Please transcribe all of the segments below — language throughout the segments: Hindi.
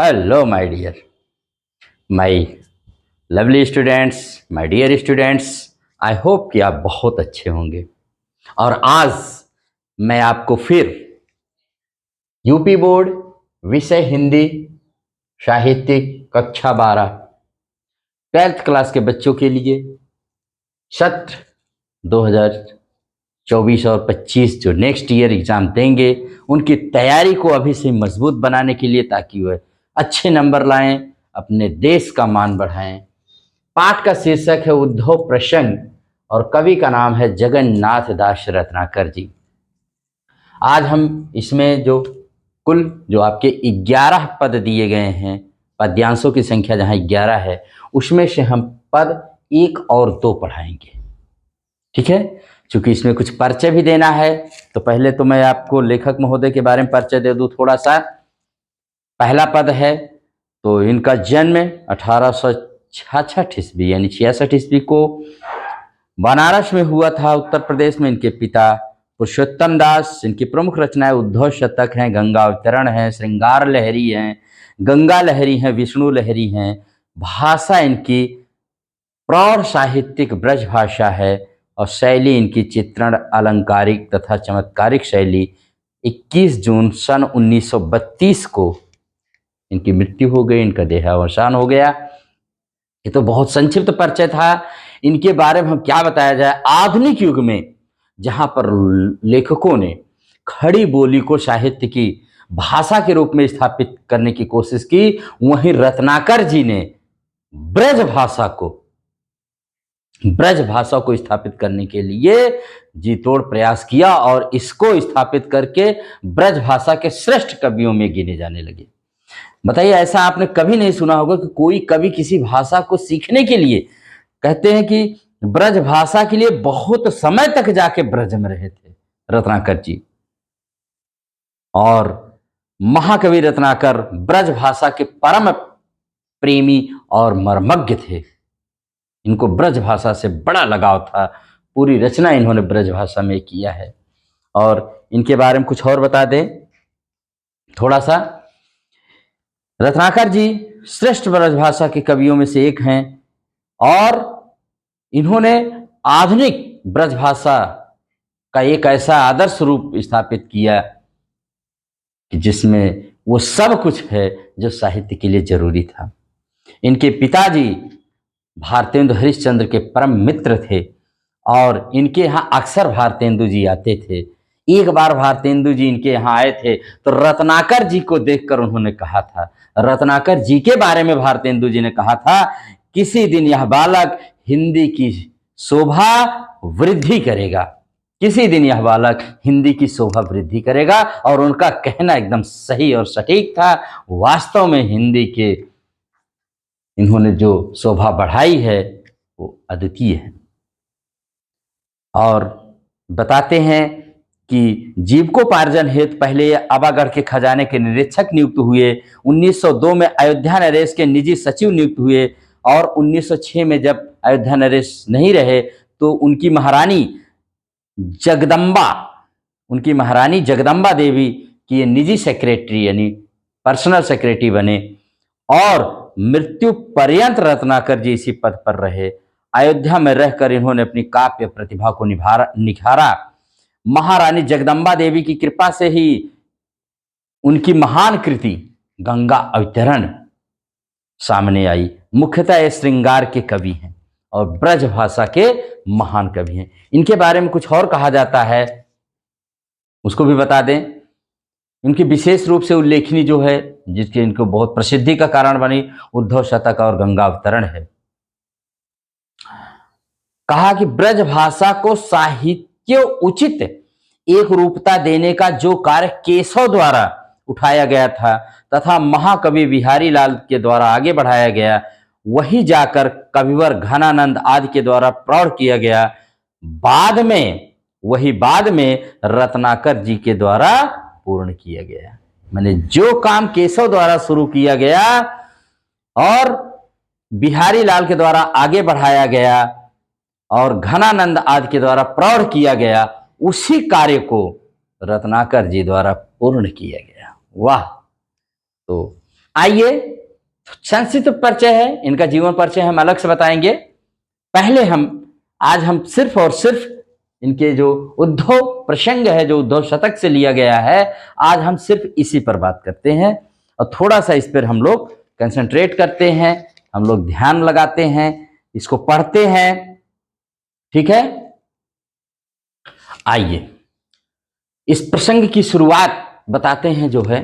Hello my dear, my lovely students, my dear students. I hope कि आप बहुत अच्छे होंगे। और आज मैं आपको फिर यूपी बोर्ड विषय हिंदी साहित्यिक कक्षा 12 ट्वेल्थ क्लास के बच्चों के लिए सत्र 2024 और 25 जो नेक्स्ट ईयर एग्ज़ाम देंगे उनकी तैयारी को अभी से मजबूत बनाने के लिए, ताकि वह अच्छे नंबर लाएं, अपने देश का मान बढ़ाएं। पाठ का शीर्षक है उद्धव प्रसंग और कवि का नाम है जगन्नाथ दास रत्नाकर जी। आज हम इसमें जो आपके 11 पद दिए गए हैं, पद्यांशों की संख्या जहाँ 11 है, उसमें से हम पद 1 और 2 पढ़ाएंगे। ठीक है, क्योंकि इसमें कुछ परिचय भी देना है, तो पहले तो मैं आपको लेखक महोदय के बारे में परिचय दे दूं थोड़ा सा। पहला पद है तो इनका जन्म 1866 ईस्वी यानी 66 ईस्वी को बनारस में हुआ था, उत्तर प्रदेश में। इनके पिता पुरुषोत्तम दास। इनकी प्रमुख रचनाएं उद्धव शतक हैं, गंगा अवतरण है, श्रृंगार लहरी हैं, गंगा लहरी हैं, विष्णु लहरी हैं। भाषा इनकी प्रौढ़ साहित्यिक ब्रज भाषा है और शैली इनकी चित्रण अलंकारिक तथा चमत्कारिक शैली। 21 जून सन 1932 को इनकी मृत्यु हो गई, इनका देहावसान हो गया। ये तो बहुत संक्षिप्त परिचय था। इनके बारे में हम क्या बताया जाए। आधुनिक युग में जहां पर लेखकों ने खड़ी बोली को साहित्य की भाषा के रूप में स्थापित करने की कोशिश की, वहीं रत्नाकर जी ने ब्रज भाषा को स्थापित करने के लिए जी तोड़ प्रयास किया और इसको स्थापित करके ब्रज भाषा के श्रेष्ठ कवियों में गिने जाने लगे। बताइए, ऐसा आपने कभी नहीं सुना होगा कि कोई कवि किसी भाषा को सीखने के लिए, कहते हैं कि ब्रज भाषा के लिए बहुत समय तक जाके ब्रज में रहे थे रत्नाकर जी। और महाकवि रत्नाकर ब्रज भाषा के परम प्रेमी और मर्मज्ञ थे। इनको ब्रज भाषा से बड़ा लगाव था, पूरी रचना इन्होंने ब्रज भाषा में किया है। और इनके बारे में कुछ और बता दें थोड़ा सा। रत्नाकर जी श्रेष्ठ ब्रज भाषा के कवियों में से एक हैं और इन्होंने आधुनिक ब्रज भाषा का एक ऐसा आदर्श रूप स्थापित किया कि जिसमें वो सब कुछ है जो साहित्य के लिए जरूरी था। इनके पिताजी भारतेंदु हरिश्चंद्र के परम मित्र थे और इनके यहाँ अक्सर भारतेंदु जी आते थे। एक बार भारतेंदु जी इनके यहाँ आए थे तो रत्नाकर जी को देखकर उन्होंने कहा था, रत्नाकर जी के बारे में भारतेंदु जी ने कहा था, किसी दिन यह बालक हिंदी की शोभा वृद्धि करेगा, किसी दिन यह बालक हिंदी की शोभा वृद्धि करेगा। और उनका कहना एकदम सही और सटीक था। वास्तव में हिंदी के इन्होंने जो शोभा बढ़ाई है वो अद्वितीय है। और बताते हैं कि जीविकोपार्जन हेतु पहले ये आवागढ़ के खजाने के निरीक्षक नियुक्त हुए, 1902 में अयोध्या नरेश के निजी सचिव नियुक्त हुए और 1906 में जब अयोध्या नरेश नहीं रहे तो उनकी महारानी जगदम्बा देवी की ये निजी सेक्रेटरी यानी पर्सनल सेक्रेटरी बने और मृत्यु पर्यंत रत्नाकर जी इसी पद पर रहे। अयोध्या में रहकर इन्होंने अपनी काव्य प्रतिभा को निखारा। महारानी जगदम्बा देवी की कृपा से ही उनकी महान कृति गंगा अवतरण सामने आई। मुख्यतः ये श्रृंगार के कवि हैं और ब्रज भाषा के महान कवि हैं। इनके बारे में कुछ और कहा जाता है, उसको भी बता दें। इनकी विशेष रूप से उल्लेखनीय जो है, जिसके इनको बहुत प्रसिद्धि का कारण बनी, उद्धव शतक और गंगा अवतरण है। कहा कि ब्रज भाषा को साहित्य उचित एक रूपता देने का जो कार्य केशव द्वारा उठाया गया था तथा महाकवि बिहारी लाल के द्वारा आगे बढ़ाया गया, वही जाकर कविवर घनानंद आदि के द्वारा प्रौढ़ किया गया। बाद में रत्नाकर जी के द्वारा पूर्ण किया गया। मैंने जो काम केशव द्वारा शुरू किया गया और बिहारी लाल के द्वारा आगे बढ़ाया गया और घनानंद आदि के द्वारा प्रौढ़ किया गया, उसी कार्य को रत्नाकर जी द्वारा पूर्ण किया गया। वाह! तो आइए, संक्षिप्त परिचय है, इनका जीवन परिचय हम अलग से बताएंगे। पहले आज हम सिर्फ और सिर्फ इनके जो उद्धव प्रसंग है, जो उद्धव शतक से लिया गया है, आज हम सिर्फ इसी पर बात करते हैं और थोड़ा सा इस पर हम लोग कंसंट्रेट करते हैं, हम लोग ध्यान लगाते हैं, इसको पढ़ते हैं। ठीक है, आइए इस प्रसंग की शुरुआत बताते हैं जो है।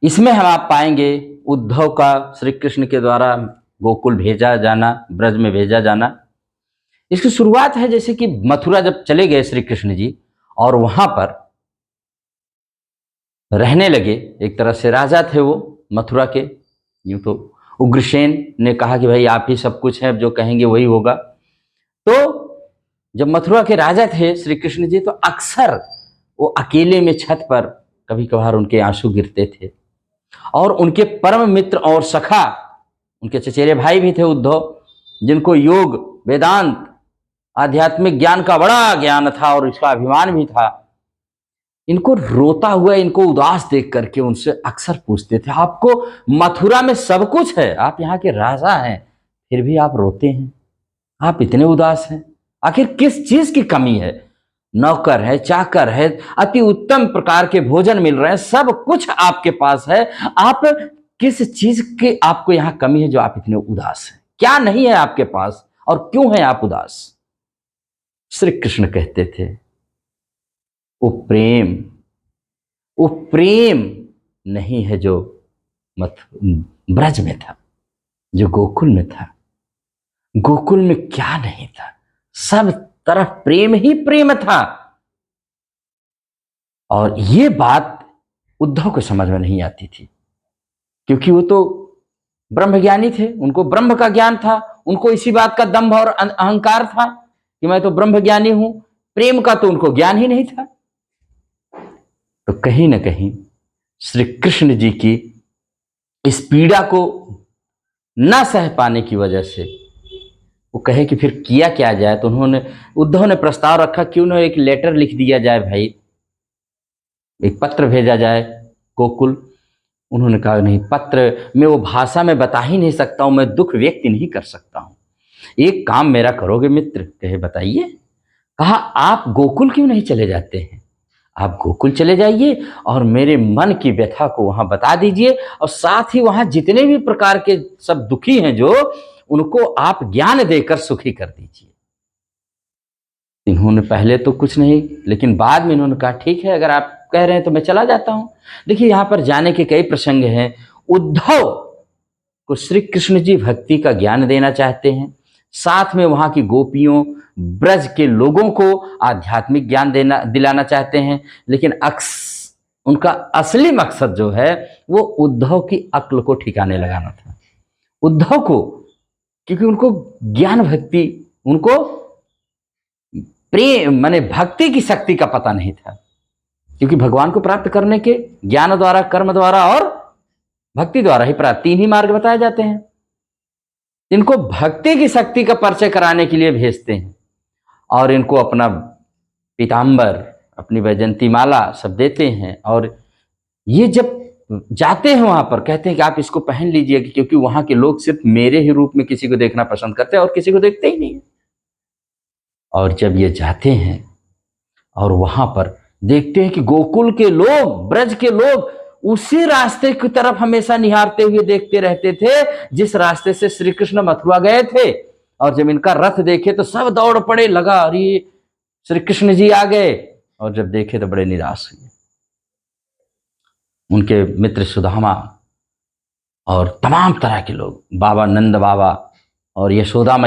इसमें हम आप पाएंगे उद्धव का श्री कृष्ण के द्वारा गोकुल भेजा जाना, ब्रज में भेजा जाना। इसकी शुरुआत है जैसे कि मथुरा जब चले गए श्री कृष्ण जी और वहां पर रहने लगे, एक तरह से राजा थे वो मथुरा के। यूं तो उग्रसेन ने कहा कि भाई आप ही सब कुछ है, जो कहेंगे वही होगा। तो जब मथुरा के राजा थे श्री कृष्ण जी, तो अक्सर वो अकेले में छत पर कभी कभार उनके आंसू गिरते थे। और उनके परम मित्र और सखा, उनके चचेरे भाई भी थे उद्धव, जिनको योग, वेदांत, आध्यात्मिक ज्ञान का बड़ा ज्ञान था और इसका अभिमान भी था, इनको रोता हुआ, इनको उदास देख करके उनसे अक्सर पूछते थे, आपको मथुरा में सब कुछ है, आप यहाँ के राजा हैं, फिर भी आप रोते हैं, आप इतने उदास हैं, आखिर किस चीज की कमी है? नौकर है, चाकर है, अति उत्तम प्रकार के भोजन मिल रहे हैं, सब कुछ आपके पास है, आप किस चीज की आपको यहाँ कमी है जो आप इतने उदास हैं? क्या नहीं है आपके पास और क्यों है आप उदास? श्री कृष्ण कहते थे, वो प्रेम नहीं है जो ब्रज में था, जो गोकुल में था। गोकुल में क्या नहीं था? सब तरफ प्रेम ही प्रेम था। और ये बात उद्धव को समझ में नहीं आती थी, क्योंकि वो तो ब्रह्मज्ञानी थे, उनको ब्रह्म का ज्ञान था, उनको इसी बात का दंभ और अहंकार था कि मैं तो ब्रह्मज्ञानी हूं। प्रेम का तो उनको ज्ञान ही नहीं था। तो कहीं ना कहीं श्री कृष्ण जी की इस पीड़ा को न सह पाने की वजह से वो कहे कि फिर किया क्या जाए। तो उद्धव ने प्रस्ताव रखा, क्यों ना एक लेटर लिख दिया जाए भाई, एक पत्र भेजा जाए गोकुल। उन्होंने कहा नहीं, पत्र में वो भाषा में बता ही नहीं सकता हूं, मैं दुख व्यक्त नहीं कर सकता हूं। एक काम मेरा करोगे मित्र? कहे बताइए। कहा आप गोकुल क्यों नहीं चले जाते हैं? आप गोकुल चले जाइए और मेरे मन की व्यथा को वहां बता दीजिए, और साथ ही वहां जितने भी प्रकार के सब दुखी हैं जो, उनको आप ज्ञान देकर सुखी कर दीजिए। इन्होंने पहले तो कुछ नहीं, लेकिन बाद में इन्होंने कहा ठीक है, अगर आप कह रहे हैं तो मैं चला जाता हूं। देखिए यहां पर जाने के कई प्रसंग हैं। उद्धव को श्री कृष्ण जी भक्ति का ज्ञान देना चाहते हैं, साथ में वहां की गोपियों, ब्रज के लोगों को आध्यात्मिक ज्ञान दिलाना चाहते हैं, लेकिन उनका असली मकसद जो है वो उद्धव की अक्ल को ठिकाने लगाना था। उद्धव को, क्योंकि उनको ज्ञान भक्ति, उनको प्रेम माने भक्ति की शक्ति का पता नहीं था, क्योंकि भगवान को प्राप्त करने के ज्ञान द्वारा, कर्म द्वारा और भक्ति द्वारा ही प्राप्त, 3 ही मार्ग बताए जाते हैं। इनको भक्ति की शक्ति का परिचय कराने के लिए भेजते हैं और इनको अपना पीतांबर, अपनी वैजंती माला सब देते हैं। और ये जब जाते हैं वहां पर कहते हैं कि आप इसको पहन लीजिए, क्योंकि वहां के लोग सिर्फ मेरे ही रूप में किसी को देखना पसंद करते हैं और किसी को देखते ही नहीं। और जब ये जाते हैं और वहां पर देखते हैं कि गोकुल के लोग, ब्रज के लोग उसी रास्ते की तरफ हमेशा निहारते हुए देखते रहते थे जिस रास्ते से श्री कृष्ण मथुरा गए थे। और जब इनका रथ देखे तो सब दौड़ पड़े, लगा अरे श्री कृष्ण जी आ गए। और जब देखे तो बड़े निराश हुए। उनके मित्र सुदामा और तमाम तरह के लोग, बाबा नंद बाबा और यशोदा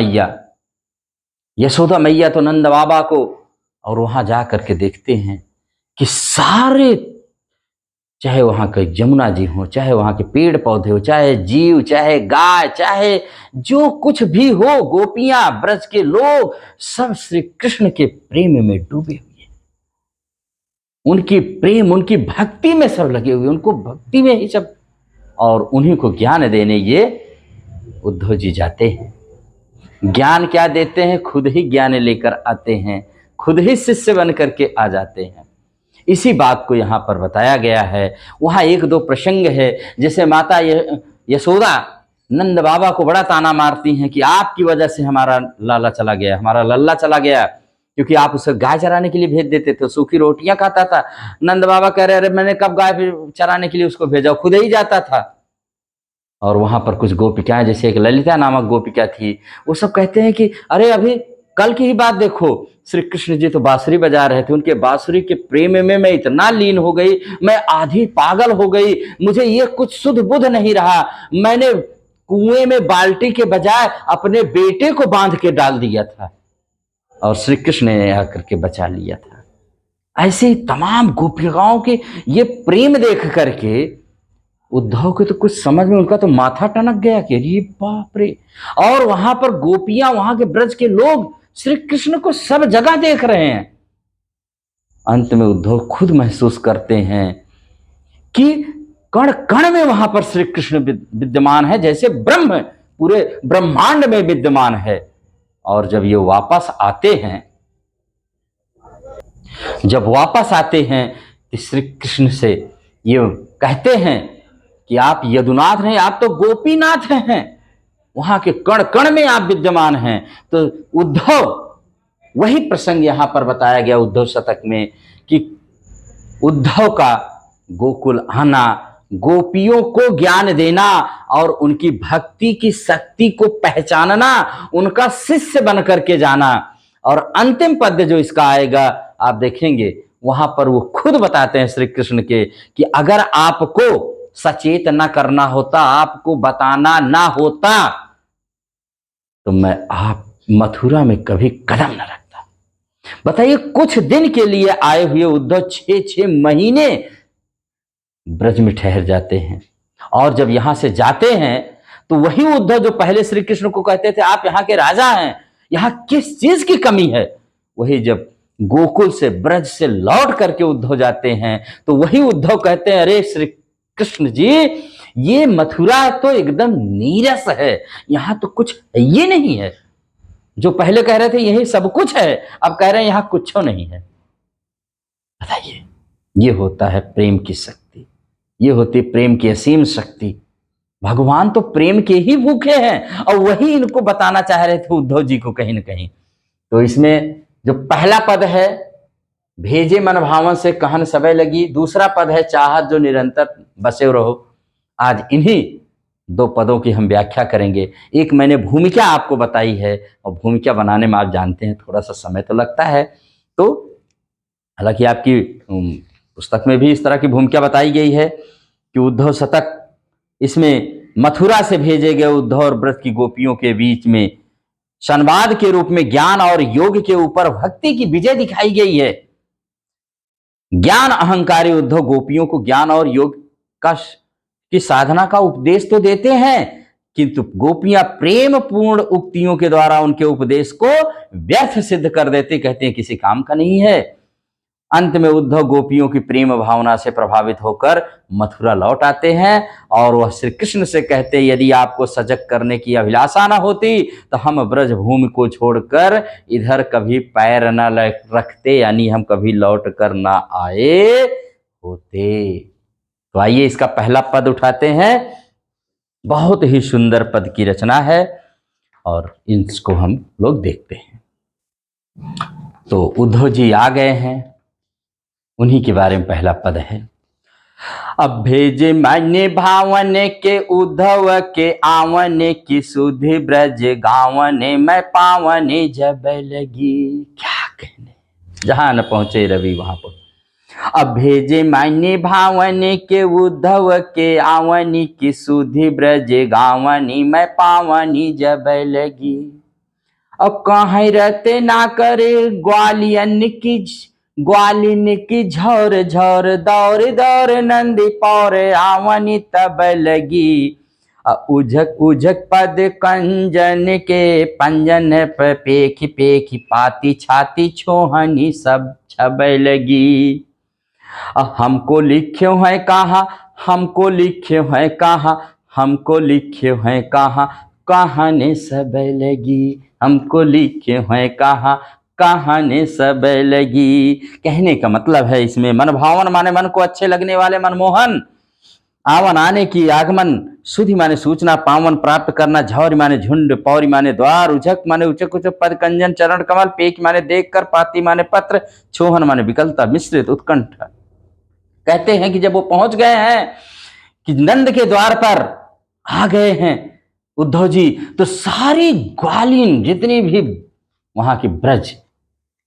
मैया तो नंद बाबा को, और वहां जा करके देखते हैं कि सारे, चाहे वहां के जमुना जी हो, चाहे वहां के पेड़ पौधे हो, चाहे जीव, चाहे गाय, चाहे जो कुछ भी हो, गोपियां, ब्रज के लोग, सब श्री कृष्ण के प्रेम में डूबे हुए, उनकी प्रेम, उनकी भक्ति में सब लगे हुए, उनको भक्ति में ही सब। और उन्हीं को ज्ञान देने ये उद्धव जी जाते हैं। ज्ञान क्या देते हैं? खुद ही ज्ञान लेकर आते हैं, खुद ही शिष्य बन करके आ जाते हैं। इसी बात को यहाँ पर बताया गया है। वहाँ एक दो प्रसंग है, जैसे माता यशोदा नंद बाबा को बड़ा ताना मारती हैं कि आपकी वजह से हमारा लाला चला गया, हमारा लल्ला चला गया, क्योंकि आप उसे गाय चराने के लिए भेज देते थे, सूखी रोटियां खाता था। नंद बाबा कह रहे, अरे मैंने कब गाय चराने के लिए उसको भेजा, खुद ही जाता था। और वहां पर कुछ गोपिकाएं, जैसे एक ललिता नामक गोपिका थी, वो सब कहते हैं कि अरे अभी कल की ही बात देखो, श्री कृष्ण जी तो बांसुरी बजा रहे थे, उनके बांसुरी के प्रेम में मैं इतना लीन हो गई, मैं आधी पागल हो गई, मुझे ये कुछ सुध बुध नहीं रहा, मैंने कुएं में बाल्टी के बजाय अपने बेटे को बांध के डाल दिया था और श्री कृष्ण ने आकर के बचा लिया था। ऐसे तमाम गोपिकाओं के ये प्रेम देख करके उद्धव को तो कुछ समझ में, उनका तो माथा टनक गया कि अरे बाप रे। और वहां पर गोपियां, वहां के ब्रज के लोग श्री कृष्ण को सब जगह देख रहे हैं। अंत में उद्धव खुद महसूस करते हैं कि कण कण में वहां पर श्री कृष्ण विद्यमान है, जैसे ब्रह्म पूरे ब्रह्मांड में विद्यमान है। और जब ये वापस आते हैं, जब वापस आते हैं तो श्री कृष्ण से ये कहते हैं कि आप यदुनाथ नहीं, आप तो गोपीनाथ हैं, वहां के कण कण में आप विद्यमान हैं। तो उद्धव, वही प्रसंग यहां पर बताया गया उद्धव शतक में कि उद्धव का गोकुल आना, गोपियों को ज्ञान देना और उनकी भक्ति की शक्ति को पहचानना, उनका शिष्य बन करके जाना। और अंतिम पद जो इसका आएगा आप देखेंगे, वहां पर वो खुद बताते हैं श्री कृष्ण के कि अगर आपको सचेत न करना होता, आपको बताना ना होता, तो मैं आप मथुरा में कभी कदम न रखता। बताइए, कुछ दिन के लिए आए हुए उद्धव 6-6 महीने ब्रज में ठहर जाते हैं। और जब यहां से जाते हैं तो वही उद्धव जो पहले श्री कृष्ण को कहते थे आप यहाँ के राजा हैं, यहाँ किस चीज की कमी है, वही जब गोकुल से, ब्रज से लौट करके उद्धव जाते हैं तो वही उद्धव कहते हैं, अरे श्री कृष्ण जी, ये मथुरा तो एकदम नीरस है, यहाँ तो कुछ ये नहीं है। जो पहले कह रहे थे यही सब कुछ है, अब कह रहे हैं यहाँ कुछ नहीं है। बताइए, ये होता है प्रेम की शक्ति, ये होती प्रेम की असीम शक्ति। भगवान तो प्रेम के ही भूखे हैं और वही इनको बताना चाह रहे थे उद्धव जी को कहीं ना कहीं। तो इसमें जो पहला पद है, भेजे मन भावन से कहन सबे लगी, दूसरा पद है चाहत जो निरंतर बसे रहो। आज इन्हीं 2 पदों की हम व्याख्या करेंगे। एक मैंने भूमिका आपको बताई है, और भूमिका बनाने में आप जानते हैं थोड़ा सा समय तो लगता है, तो हालांकि आपकी पुस्तक में भी इस तरह की भूमिका बताई गई है कि उद्धव शतक, इसमें मथुरा से भेजे गए उद्धव और ब्रज की गोपियों के बीच में संवाद के रूप में ज्ञान और योग के ऊपर भक्ति की विजय दिखाई गई है। ज्ञान अहंकारी उद्धव गोपियों को ज्ञान और योग की साधना का उपदेश तो देते हैं, किंतु गोपियां प्रेम पूर्ण उक्तियों के द्वारा उनके उपदेश को व्यर्थ सिद्ध कर देते, कहते हैं किसी काम का नहीं है। अंत में उद्धव गोपियों की प्रेम भावना से प्रभावित होकर मथुरा लौट आते हैं और वह श्री कृष्ण से कहते, यदि आपको सजग करने की अभिलाषा न होती तो हम ब्रज भूमि को छोड़कर इधर कभी पैर न रखते, यानी हम कभी लौट कर ना आए होते। तो आइए इसका पहला पद उठाते हैं। बहुत ही सुंदर पद की रचना है और इसको हम लोग देखते हैं। तो उद्धव जी आ गए हैं, उन्हीं के बारे में पहला पद है। अब भेजे मन भावन के उद्धव के आवन की सुधि ब्रज गावन मैं पावन जब लगी। क्या कहने, जहां न पहुंचे रवि वहां पर। अब भेजे मन भावन के उद्धव के आवन की सुधि ब्रज गावनी मैं पावनी जब लगी। अब कहीं रहते ना करे ग्वालिन की झोर झोर दौर दौर नंदी पौर आवनी तब लगी। उझक उझक पद कंजन के पंजन पे पेखी पेखी पाती छाती छोहनी सब छब लगी। हमको लिखे हैं कहा, हमको लिखे हैं कहा, हमको लिखे हैं कहा, कहानी सब लगी। हमको लिखे हैं कहा, कहने सब लगी। कहने का मतलब है इसमें मनभावन माने मन को अच्छे लगने वाले, मनमोहन। आवन आने की, आगमन। सुधि माने सूचना, पावन प्राप्त करना, झौरी माने झुंड, पौरी माने द्वार, उझक माने उचक उचक, पद कंजन चरण कमल, पेक माने देख कर, पाती माने पत्र, छोहन माने विकलता, मिश्रित उत्कंठ। कहते हैं कि जब वो पहुंच गए हैं, कि नंद के द्वार पर आ गए हैं उद्धव जी, तो सारी ग्वालिन जितनी भी वहां की ब्रज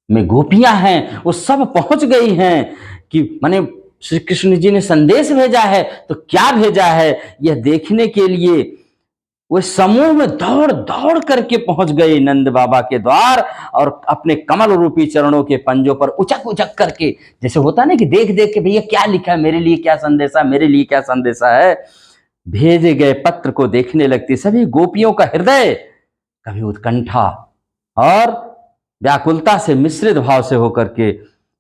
में गोपियां हैं वो सब पहुंच गई हैं कि माने श्री कृष्ण जी ने संदेश भेजा है। तो क्या भेजा है यह देखने के लिए वो समूह में दौड़ दौड़ करके पहुंच गए नंद बाबा के द्वार, और अपने कमल रूपी चरणों के पंजों पर उचक उचक करके, जैसे होता ना कि देख देख के भैया क्या लिखा है, मेरे लिए क्या संदेशा, मेरे लिए क्या संदेशा है, भेजे गए पत्र को देखने लगती सभी गोपियों का हृदय कभी उत्कंठा और व्याकुलता से मिश्रित भाव से होकर के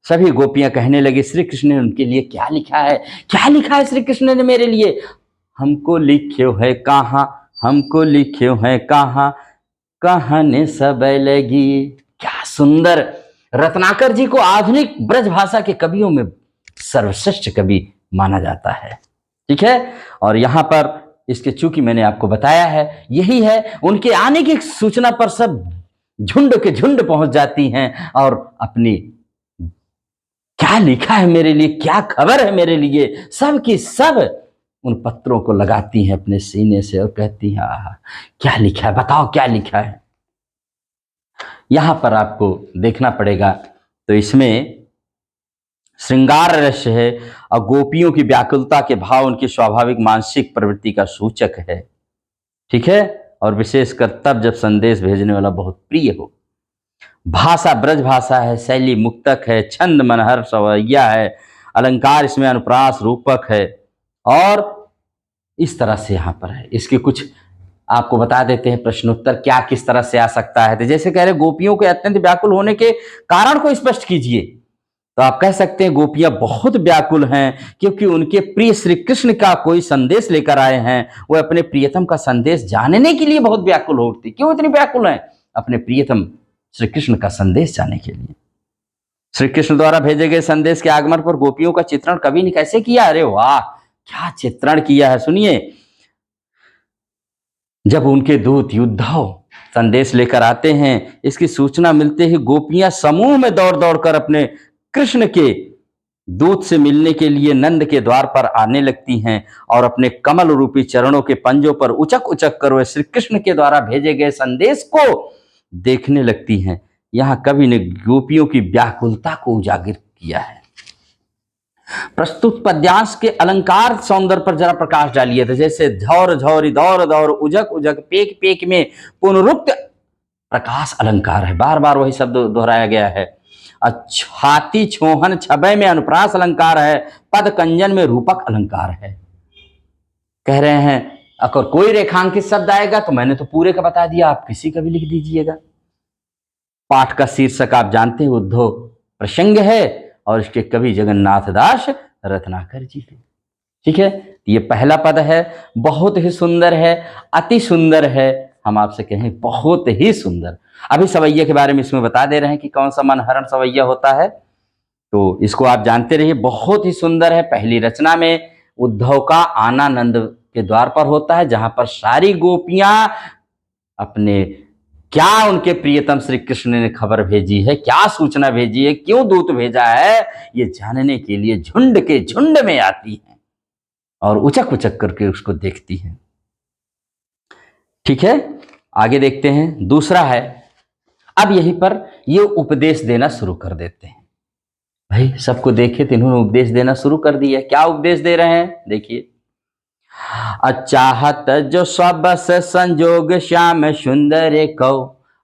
सभी गोपियां कहने लगी, श्री कृष्ण ने उनके लिए क्या लिखा है, क्या लिखा है श्री कृष्ण ने मेरे लिए, हमको लिख्यो है कहाँ, हमको लिख्यो है कहाँ, कहने सब लगी। क्या सुंदर! रत्नाकर जी को आधुनिक ब्रज भाषा के कवियों में सर्वश्रेष्ठ कवि माना जाता है। ठीक है, और यहां पर इसके चूंकि मैंने आपको बताया है, यही है उनके आने की सूचना पर सब झुंड के झुंड पहुंच जाती हैं और अपनी क्या लिखा है मेरे लिए, क्या खबर है मेरे लिए, सब की सब उन पत्रों को लगाती हैं अपने सीने से और कहती हैं, आहा क्या लिखा है, बताओ क्या लिखा है। यहां पर आपको देखना पड़ेगा, तो इसमें श्रृंगार रस है और गोपियों की व्याकुलता के भाव उनकी स्वाभाविक मानसिक प्रवृत्ति का सूचक है। ठीक है, और विशेषकर तब जब संदेश भेजने वाला बहुत प्रिय हो। भाषा ब्रज भाषा है, शैली मुक्तक है, छंद मनहर सवैया है, अलंकार इसमें अनुप्रास रूपक है, और इस तरह से यहाँ पर है। इसके कुछ आपको बता देते हैं प्रश्नोत्तर क्या किस तरह से आ सकता है। तो जैसे कह रहे गोपियों के अत्यंत व्याकुल होने के कारण को स्पष्ट कीजिए, तो आप कह सकते हैं गोपियां बहुत व्याकुल हैं क्योंकि उनके प्रिय श्री कृष्ण का कोई संदेश लेकर आए हैं। वो अपने प्रियतम का संदेश जानने के लिए बहुत व्याकुल होती। क्यों इतनी व्याकुल हैं? अपने प्रियतम श्री कृष्ण का संदेश जानने के लिए। श्री कृष्ण द्वारा भेजे गए संदेश के आगमन पर गोपियों का चित्रण कवि ने कैसे किया? अरे वाह, क्या चित्रण किया है, सुनिए। जब उनके दूत उद्धव संदेश लेकर आते हैं, इसकी सूचना मिलते ही गोपियां समूह में दौड़ दौड़ कर अपने कृष्ण के दूत से मिलने के लिए नंद के द्वार पर आने लगती हैं और अपने कमल रूपी चरणों के पंजों पर उचक उचक कर वह श्री कृष्ण के द्वारा भेजे गए संदेश को देखने लगती हैं। यहां कवि ने गोपियों की व्याकुलता को उजागर किया है। प्रस्तुत पद्यांश के अलंकार सौंदर्य पर जरा प्रकाश डालिए। तो जैसे झौर झौरी, दौर दौर, उजक उजक, पेक पेक में पुनरुक्त प्रकाश अलंकार है, बार बार वही शब्द दोहराया गया है। छाती छोहन छबे में अनुप्रास अलंकार है, पद कंजन में रूपक अलंकार है। कह रहे हैं अगर कोई रेखांकित शब्द आएगा तो मैंने तो पूरे का बता दिया, आप किसी का भी लिख दीजिएगा। पाठ का शीर्षक आप जानते हैं उद्धव प्रसंग है और इसके कवि जगन्नाथ दास रत्नाकर जी हैं। ठीक है, ये पहला पद है, बहुत ही सुंदर है, अति सुंदर है। हम आपसे कहें बहुत ही सुंदर। अभी सवैया के बारे में इसमें बता दे रहे हैं कि कौन सा मनहरण सवैया होता है, तो इसको आप जानते रहिए। बहुत ही सुंदर है। पहली रचना में उद्धव का आना नंद के द्वार पर होता है, जहां पर सारी गोपियां अपने क्या उनके प्रियतम श्री कृष्ण ने खबर भेजी है, क्या सूचना भेजी है, क्यों दूत भेजा है, ये जानने के लिए झुंड के झुंड में आती हैं और उचक उचक करके उसको देखती हैं। ठीक है, आगे देखते हैं। दूसरा है, अब यहीं पर ये उपदेश देना शुरू कर देते हैं। भाई सबको देखे तो इन्होंने उपदेश देना शुरू कर दिया। क्या उपदेश दे रहे हैं देखिए। अचाहत जो सबस संजोग श्याम सुंदर को,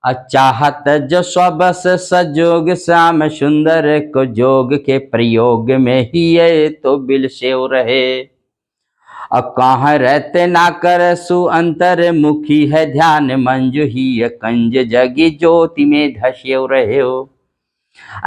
अचाहत जो सबस संजोग श्याम सुंदर को, जोग के प्रयोग में ही ये तो बिल सेव रहे। कहाँ रहते ना कर सु अंतर मुखी है, ध्यान मंजु ही कंज जगी ज्योति में धसेव रहे हो।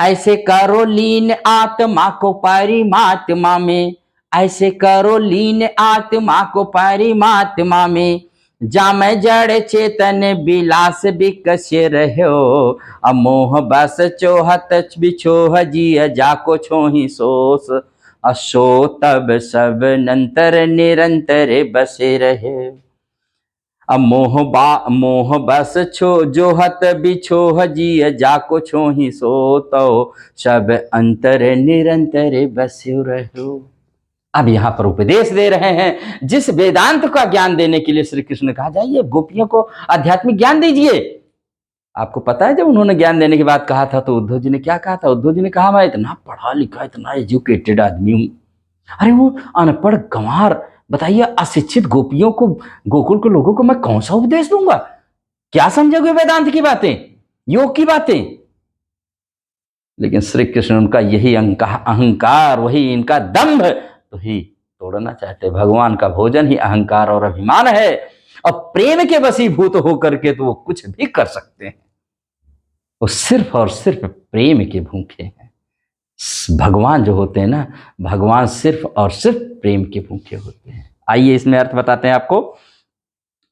ऐसे करो लीन आत्मा को परमात्मा में, ऐसे करो लीन आत्मा को परमात्मा में, जामै जड़ चेतन बिलास बिकस रहो, अमोह बस चोहत बिछोह जिय जाको छोहि सोस, असो तब सब नंतर निरंतर बसे रहे। अब मोह बस छो जोहत बिछोह जिय जाको छोहि सो, तो सब अंतर निरंतर बस्यो रहो। अब यहाँ पर उपदेश दे रहे हैं, जिस वेदांत का ज्ञान देने के लिए श्री कृष्ण ने कहा जाइए गोपियों को आध्यात्मिक ज्ञान दीजिए। आपको पता है जब उन्होंने ज्ञान देने के बाद कहा था तो उद्धव जी ने क्या कहा था? उद्धव जी ने कहा मैं इतना पढ़ा लिखा इतना एजुकेटेड आदमी हूं। अरे वो अनपढ़ गंवार, बताइए अशिक्षित गोपियों को, गोकुल के लोगों को मैं कौन सा उपदेश दूंगा? क्या समझोगे वेदांत की बातें, योग की बातें? लेकिन श्री कृष्ण उनका यही अहंकार, वही इनका दंभ तो ही तोड़ना चाहते। भगवान का भोजन ही अहंकार और अभिमान है, और प्रेम के वशीभूत होकर के तो वो कुछ भी कर सकते हैं। वो सिर्फ और सिर्फ प्रेम के भूखे हैं। भगवान जो होते हैं ना, भगवान सिर्फ और सिर्फ प्रेम के भूखे होते हैं। आइए इसमें अर्थ बताते हैं आपको।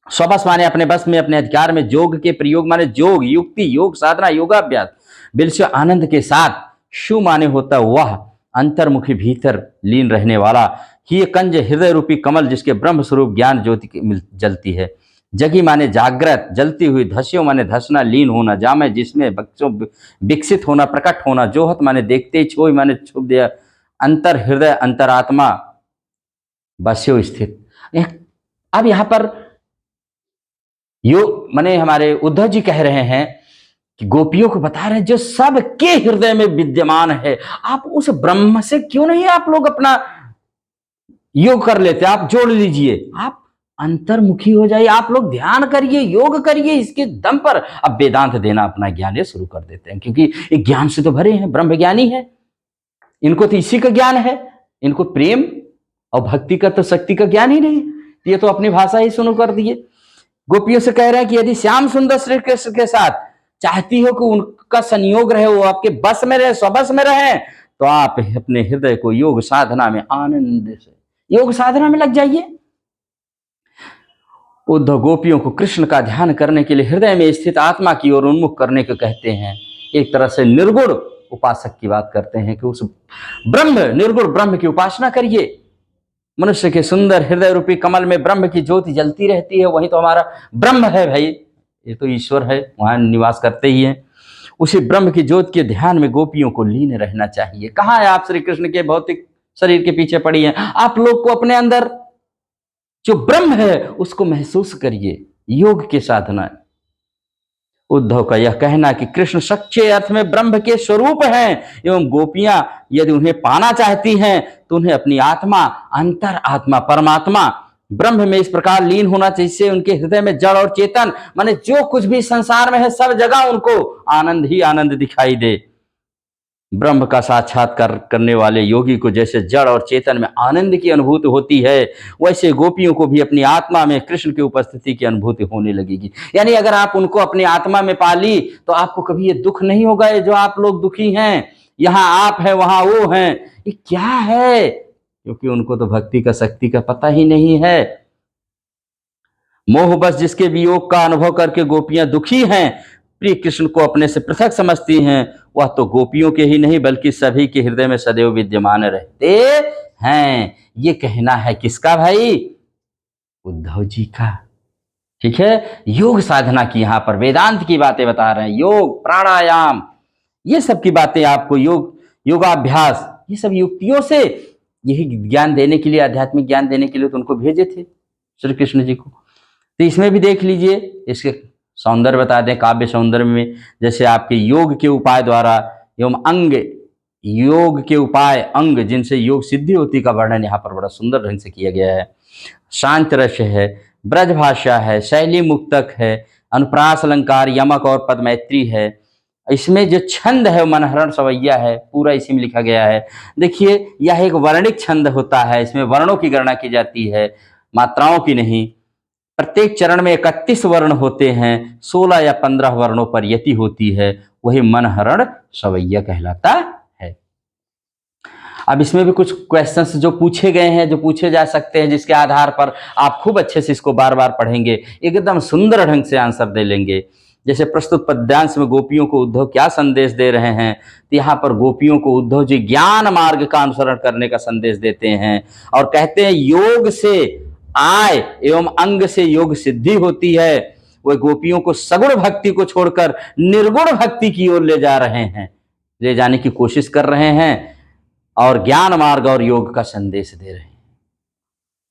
स्वबस माने अपने बस में, अपने अधिकार में। जोग के प्रयोग माने जोग, युक्ति, योग साधना, योगाभ्यास। बिल्कुल आनंद के साथ। शु माने होता वह अंतर्मुखी, भीतर लीन रहने वाला। ही कंज हृदय रूपी कमल, जिसके ब्रह्म स्वरूप ज्ञान ज्योति जलती है। जगी माने जागृत, जलती हुई। धस्यो माने धसना, लीन होना। जामे जिसमें बच्चों विकसित होना, प्रकट होना। जोहत माने देखते ही। छोई माने छुप दिया। अंतर हृदय, अंतरात्मा, बस्यो स्थित। अब यहां पर योग माने हमारे उद्धव जी कह रहे हैं कि गोपियों को बता रहे हैं जो सबके हृदय में विद्यमान है। आप उस ब्रह्म से क्यों नहीं आप लोग अपना योग कर लेते? आप जोड़ लीजिए, आप अंतर्मुखी हो जाइए, आप लोग ध्यान करिए, योग करिए। इसके दम पर अब वेदांत देना, अपना ज्ञान ये शुरू कर देते हैं, क्योंकि ये ज्ञान से तो भरे हैं, ब्रह्म ज्ञानी है, इनको तो इसी का ज्ञान है। इनको प्रेम और भक्ति का तो, शक्ति का ज्ञान ही नहीं। ये तो अपनी भाषा ही शुरू कर दिए। गोपियों से कह रहे हैं कि यदि श्याम सुंदर श्री कृष्ण के साथ चाहती हो कि उनका संयोग रहे, वो आपके बस में रहे, स्वबस में रहे, तो आप अपने हृदय को योग साधना में आनंद से योग साधना में लग जाइए। उद्धव गोपियों को कृष्ण का ध्यान करने के लिए हृदय में स्थित आत्मा की ओर उन्मुख करने को कहते हैं। एक तरह से निर्गुण उपासक की बात करते हैं कि उस ब्रह्म, निर्गुण ब्रह्म की उपासना करिए। मनुष्य के सुंदर हृदय रूपी कमल में ब्रह्म की ज्योति जलती रहती है, वही तो हमारा ब्रह्म है भाई, ये तो ईश्वर है, वहां निवास करते ही है। उसी ब्रह्म की ज्योति के ध्यान में गोपियों को लीन रहना चाहिए। कहाँ है आप श्री कृष्ण के भौतिक शरीर के पीछे पड़ी हैं? आप लोग को अपने अंदर जो ब्रह्म है उसको महसूस करिए, योग की साधना। उद्धव का यह कहना कि कृष्ण सच्चे अर्थ में ब्रह्म के स्वरूप हैं, एवं गोपियां यदि उन्हें पाना चाहती हैं तो उन्हें अपनी आत्मा, अंतर आत्मा, परमात्मा ब्रह्म में इस प्रकार लीन होना चाहिए, जिससे उनके हृदय में जड़ और चेतन माने जो कुछ भी संसार में है सब जगह उनको आनंद ही आनंद दिखाई दे। ब्रह्म का साक्षात्कार करने वाले योगी को जैसे जड़ और चेतन में आनंद की अनुभूति होती है, वैसे गोपियों को भी अपनी आत्मा में कृष्ण की उपस्थिति की अनुभूति होने लगेगी। यानी अगर आप उनको अपनी आत्मा में पा ली तो आपको कभी ये दुख नहीं होगा, ये जो आप लोग दुखी हैं, यहाँ आप हैं वहां वो हैं, ये क्या है? क्योंकि उनको तो भक्ति का, शक्ति का पता ही नहीं है। मोह बस जिसके वियोग का अनुभव करके गोपियां दुखी हैं, प्रिय कृष्ण को अपने से पृथक समझती हैं, वह तो गोपियों के ही नहीं बल्कि सभी के हृदय में सदैव विद्यमान रहते हैं। ये कहना है किसका भाई? उद्धव जी का। ठीक है, योग साधना की यहां पर वेदांत की बातें बता रहे हैं। योग, प्राणायाम, ये सब की बातें आपको, योग, योगाभ्यास, ये सब युक्तियों से यही ज्ञान देने के लिए, आध्यात्मिक ज्ञान देने के लिए तो उनको भेजे थे श्री कृष्ण जी को। तो इसमें भी देख लीजिए, इसके सौंदर्य बता दें काव्य सौंदर्य में, जैसे आपके योग के उपाय द्वारा एवं अंग, योग के उपाय अंग जिनसे योग सिद्धि होती का वर्णन यहाँ पर बड़ा सुंदर ढंग से किया गया है। शांत रस है, ब्रजभाषा है, शैली मुक्तक है, अनुप्रास अलंकार, यमक और पदमैत्री है। इसमें जो छंद है मनहरण सवैया है, पूरा इसी में लिखा गया है। देखिए यह एक वर्णिक छंद होता है, इसमें वर्णों की गणना की जाती है, मात्राओं की नहीं। प्रत्येक चरण में 31 वर्ण होते हैं, 16 या 15 वर्णों पर यति होती है, वही मनहरण सवैया कहलाता है। अब इसमें भी कुछ क्वेश्चंस जो पूछे गए हैं, जो पूछे जा सकते हैं, जिसके आधार पर आप खूब अच्छे से इसको बार बार पढ़ेंगे, एकदम सुंदर ढंग से आंसर दे लेंगे। जैसे प्रस्तुत पद्यांश में गोपियों को उद्धव क्या संदेश दे रहे हैं, तो यहाँ पर गोपियों को उद्धव जी ज्ञान मार्ग का अनुसरण करने का संदेश देते हैं और कहते हैं योग से आय एवं अंग से योग सिद्धि होती है। वह गोपियों को सगुण भक्ति को छोड़कर निर्गुण भक्ति की ओर ले जा रहे हैं, ले जाने की कोशिश कर रहे हैं और ज्ञान मार्ग और योग का संदेश दे रहे हैं।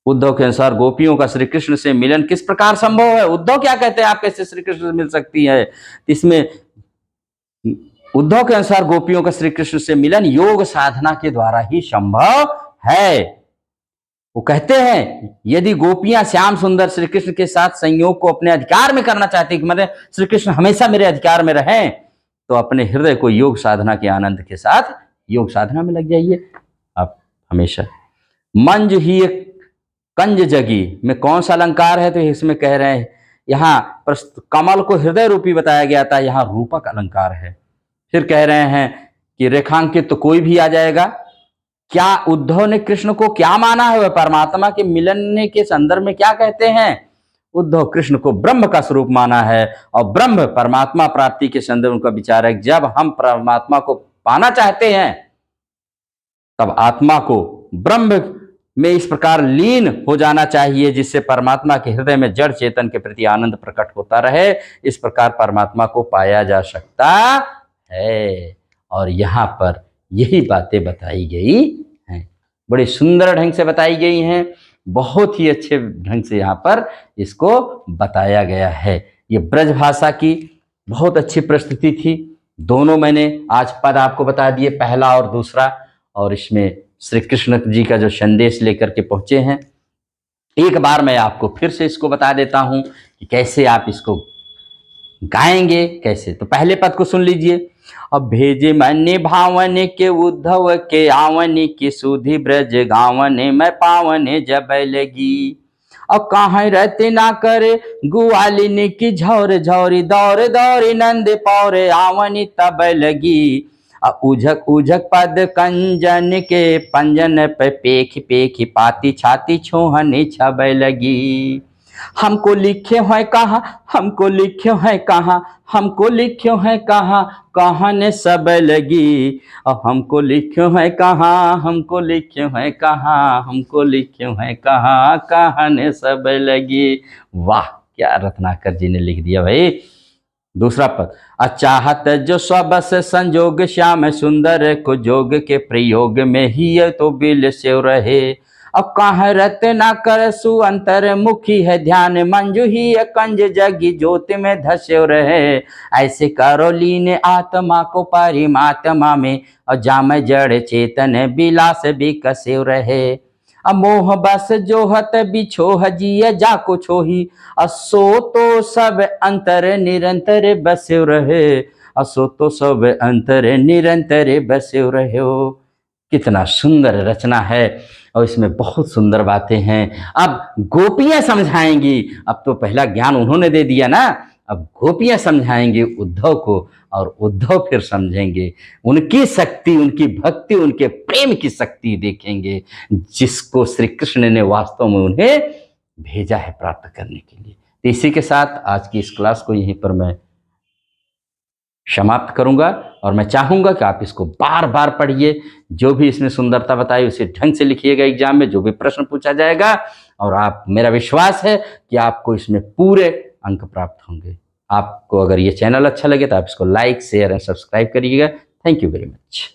उद्धव के अनुसार गोपियों का श्री कृष्ण से मिलन किस प्रकार संभव है? उद्धव क्या कहते हैं, आप कैसे श्री कृष्ण से मिल सकती है? इसमें उद्धव के अनुसार गोपियों का श्री कृष्ण से मिलन योग साधना के द्वारा ही संभव है। वो कहते हैं यदि गोपियां श्याम सुंदर श्री कृष्ण के साथ संयोग को अपने अधिकार में करना चाहती कि मतलब श्री कृष्ण हमेशा मेरे अधिकार में रहें, तो अपने हृदय को योग साधना के आनंद के साथ योग साधना में लग जाइए आप हमेशा। मंज ही कंज जगी में कौन सा अलंकार है? तो इसमें कह रहे हैं यहाँ कमल को हृदय रूपी बताया गया था, यहाँ रूपक अलंकार है। फिर कह रहे हैं कि रेखांकित तो कोई भी आ जाएगा। क्या उद्धव ने कृष्ण को क्या माना है? वह परमात्मा के मिलने के संदर्भ में क्या कहते हैं? उद्धव कृष्ण को ब्रह्म का स्वरूप माना है और ब्रह्म परमात्मा प्राप्ति के संदर्भ उनका विचार है। जब हम परमात्मा को पाना चाहते हैं तब आत्मा को ब्रह्म में इस प्रकार लीन हो जाना चाहिए जिससे परमात्मा के हृदय में जड़ चेतन के प्रति आनंद प्रकट होता रहे। इस प्रकार परमात्मा को पाया जा सकता है और यहाँ पर यही बातें बताई गई हैं, बड़े सुंदर ढंग से बताई गई हैं, बहुत ही अच्छे ढंग से यहाँ पर इसको बताया गया है। ये ब्रज भाषा की बहुत अच्छी प्रस्तुति थी। दोनों मैंने आज पद आपको बता दिए, पहला और दूसरा, और इसमें श्री कृष्ण जी का जो संदेश लेकर के पहुंचे हैं। एक बार मैं आपको फिर से इसको बता देता हूं कि कैसे आप इसको गाएंगे कैसे। तो पहले पद को सुन लीजिए। अब भेजे मन भावन के उद्धव के आवन की सुधि ब्रज गावन में पावन जब लगी। अब कहाँ रहते ना करे गुआलिनी की झौर झौरी दौर दौरी नंद पौरे आवनी तब लगी। उझक उझक पद कंजन के पंजन पे पेख पेख पाती छाती छोहनी छब लगी। हमको लिखे हैं कहाँ, हमको लिखे हैं कहाँ, हमको लिखे हैं कहाँ, कहाँ ने सब लगी। अब हमको लिखे हैं कहाँ, हमको लिखे हैं कहाँ, हमको लिखे हैं कहाँ, कहाँ ने सब लगी। वाह, क्या रत्नाकर जी ने लिख दिया भाई। दूसरा पद, अचाहत जो सबस संजोग श्याम सुंदर को जोग के प्रयोग में ही तो बिल से रहे। अब कहाँ रत ना कर सुअंतर मुखी है ध्यान मंजू ही कंज जगी ज्योति में धस्यो रहे। ऐसे करो लीन आत्मा को परिमात्मा में और जाम जड़ चेतन बिलास भी कस्यो रहे। अमोह बस जोहत बिछोह जिय जाको छोही असो तो सब अंतर निरंतर बस्यो रहे। असो तो सब अंतर निरंतर बस्यो रहे। कितना सुंदर रचना है और इसमें बहुत सुंदर बातें हैं। अब गोपियां समझाएंगी, अब तो पहला ज्ञान उन्होंने दे दिया ना, अब गोपियां समझाएंगे उद्धव को और उद्धव फिर समझेंगे। उनकी शक्ति, उनकी भक्ति, उनके प्रेम की शक्ति देखेंगे जिसको श्री कृष्ण ने वास्तव में उन्हें भेजा है प्राप्त करने के लिए। तो इसी के साथ आज की इस क्लास को यहीं पर मैं समाप्त करूंगा और मैं चाहूंगा कि आप इसको बार बार पढ़िए। जो भी इसमें सुंदरता बताई उसे ढंग से लिखिएगा एग्जाम में, जो भी प्रश्न पूछा जाएगा, और आप, मेरा विश्वास है कि आपको इसमें पूरे अंक प्राप्त होंगे। आपको अगर ये चैनल अच्छा लगे तो आप इसको लाइक, शेयर एंड सब्सक्राइब करिएगा। Thank you very much.